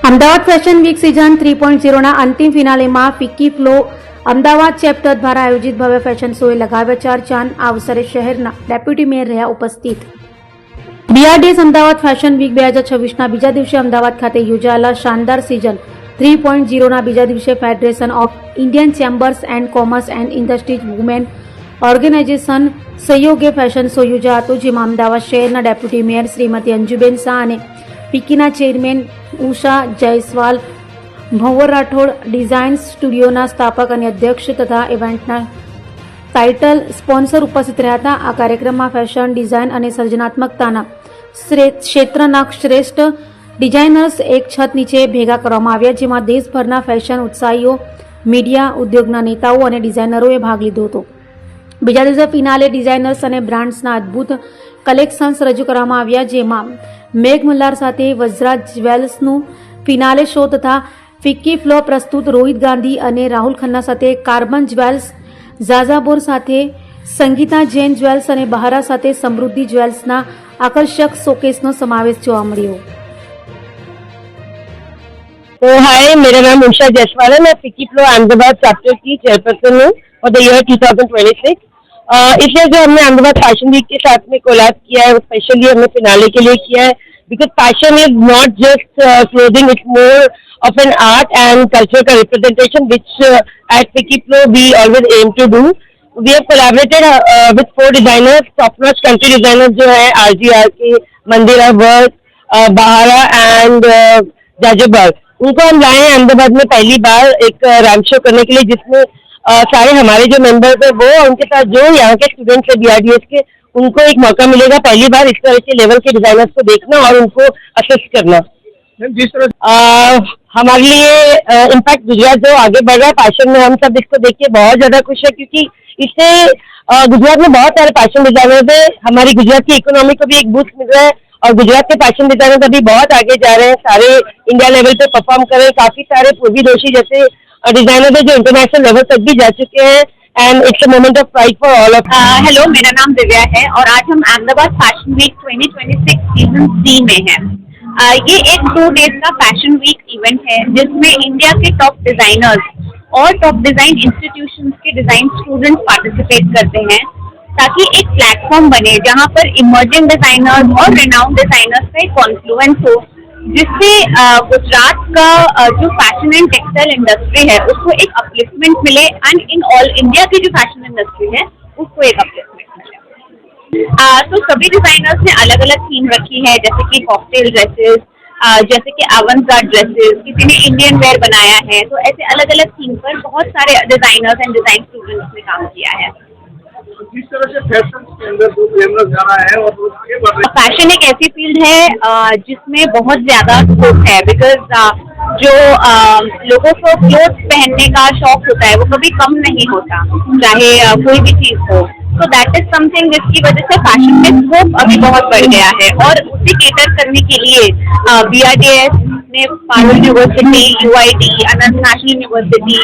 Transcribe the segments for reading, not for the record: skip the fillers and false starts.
Ahmedabad fashion week season 3.0ના અંતિમ ફિનાલેમાં FICCI flow Ahmedabad chapter દ્વારા આયોજિત ભવ્ય ફેશન શોએ લગાવ્યા ચાર ચાંદ. આ અવસરે શહેરના ડેપ્યુટી મેયર રહ્યા ઉપસ્થિત. બીઆરડીએસ અમદાવાદ ફેશન વીક 2026ના બીજા દિવસે અમદાવાદ ખાતે યોજાયેલા શાનદાર સિઝન 3.0ના બીજા દિવસે federation of Indian chambers and commerce and industries women organisation સહયોગે ફેશન શો યોજાયો હતો, જેમાં અમદાવાદ શહેરના ડેપ્યુટી મેયર શ્રીમતી અંજુબેન શાહ અને ફિક્કીના ચેરમેન ઉષા જયસ્વાલ, ભંવર રાઠોડ, ડિઝાઇન સ્ટુડિયોના સ્થાપક અને અધ્યક્ષ તથા ઇવેન્ટના ટાઇટલ સ્પોન્સર ઉપસ્થિત રહ્યા હતા. આ કાર્યક્રમમાં ફેશન ડિઝાઇન અને સર્જનાત્મકતાના ક્ષેત્રના શ્રેષ્ઠ ડિઝાઇનર્સ એક છત નીચે ભેગા કરવામાં આવ્યા, જેમાં દેશભરના ફેશન ઉત્સાહીઓ, મીડિયા, ઉદ્યોગના નેતાઓ અને ડિઝાઇનરોએ ભાગ લીધો હતો. બીજા દિવસે ફિનાલે ડિઝાઇનર્સ અને બ્રાન્ડ્સના અદ્ભુત કલેક્શન્સ રજૂ કરવામાં આવ્યા, જેમાં મેઘ મલ્હાર સાથે વજરાજ જ્વેલ્સનું ફિનાલે શો તથા ફિક્કી ફ્લો પ્રસ્તુત રોહિત ગાંધી અને રાહુલ ખન્ના સાથે કાર્બન જ્વેલ્સ, ઝાઝાબોર સાથે સંગીતા જૈન જ્વેલ્સ અને બહારા સાથે સમૃદ્ધિ જ્વેલ્સના આકર્ષક શોકેસનો સમાવેશ જોવા મળ્યો. तो हाय, मेरा नाम उषा जायसवाल है. मैं फिक्की फ्लो अहमदाबाद चैप्टर की चेयरपर्सन हूँ फॉर द ईयर 2026. इसलिए जो हमने अहमदाबाद फैशन वीक के साथ में कोलैब किया है, स्पेशली हमने फिनाले के लिए किया है, because fashion is not just clothing, it's more of an art and culture का representation which at FICCI FLO we always aim to do. We have collaborated with 4 designers, top notch country designers जो है RGR के, मंदिरा work, बहारा and जाजोबर्ग. उनको हम लाए हैं अहमदाबाद में पहली बार एक रैंप शो करने के लिए, जिसमें सारे हमारे जो मेंबर्स हैं वो उनके साथ जो यहाँ के स्टूडेंट्स हैं BRDS के, उनको एक मौका मिलेगा पहली बार इस तरह के लेवल के डिजाइनर्स को देखना और उनको असिस्ट करना. जिस तरह हमारे लिए इम्पैक्ट गुजरात जो आगे बढ़ रहा है फैशन में, हम सब इसको देख के बहुत ज्यादा खुश है, क्योंकि इससे गुजरात में बहुत सारे फैशन डिजाइनर्स है. हमारी गुजरात की इकोनॉमी को भी एक बूस्ट मिल रहा है और गुजरात के फैशन डिजाइनर्स अभी बहुत आगे जा रहे हैं, सारे इंडिया लेवल पे परफॉर्म कर रहे हैं. काफी सारे पूर्वी दोषी जैसे डिजाइनर है जो इंटरनेशनल लेवल तक भी जा चुके हैं, and it's a moment of pride for all of. Hello, मेरा नाम दिव्या है और आज हम अहमदाबाद फैशन वीक 2026 सीजन 3 में हैं. ये एक 2 डेज का फैशन वीक इवेंट है जिसमें इंडिया के टॉप डिजाइनर्स और टॉप डिजाइन इंस्टीट्यूशंस के डिजाइन स्टूडेंट्स पार्टिसिपेट करते हैं, ताकि एक प्लेटफॉर्म बने जहां पर इमर्जिंग डिजाइनर्स और रिनाउंड डिजाइनर्स का एक कॉन्फ्लुएंस हो, जिससे गुजरात का जो फैशन एंड टेक्सटाइल इंडस्ट्री है उसको एक अपलिफ्टमेंट मिले एंड इन ऑल इंडिया की जो फैशन इंडस्ट्री है उसको एक अपलिफ्टमेंट मिले. तो सभी डिजाइनर्स ने अलग अलग थीम रखी है, जैसे कि कॉकटेल ड्रेसेस, जैसे कि अवंत-गार्ड ड्रेसेस, किसी ने इंडियन वेयर बनाया है. तो ऐसे अलग अलग थीम पर बहुत सारे डिजाइनर्स एंड डिजाइन स्टूडेंट्स ने काम किया है. जिस तरह से फैशन के अंदर जो फेमस जाना है और आगे बढ़ रही है. फैशन एक ऐसी फील्ड है जिसमें बहुत ज्यादा स्कोप है, बिकॉज जो लोगों को क्लोथ पहनने का शौक होता है वो कभी कम नहीं होता, चाहे कोई भी चीज हो. तो दैट इज समथिंग जिसकी वजह से फैशन में स्कोप अभी बहुत बढ़ गया है, और उसे केटर करने के लिए BRDS ने पारुल यूनिवर्सिटी, UIT, अनंत नेशनल यूनिवर्सिटी,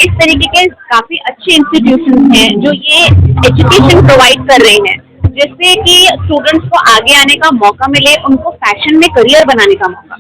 इस तरीके के काफी अच्छे इंस्टीट्यूशन हैं जो ये एजुकेशन प्रोवाइड कर रहे हैं, जिससे कि स्टूडेंट्स को आगे आने का मौका मिले, उनको फैशन में करियर बनाने का मौका.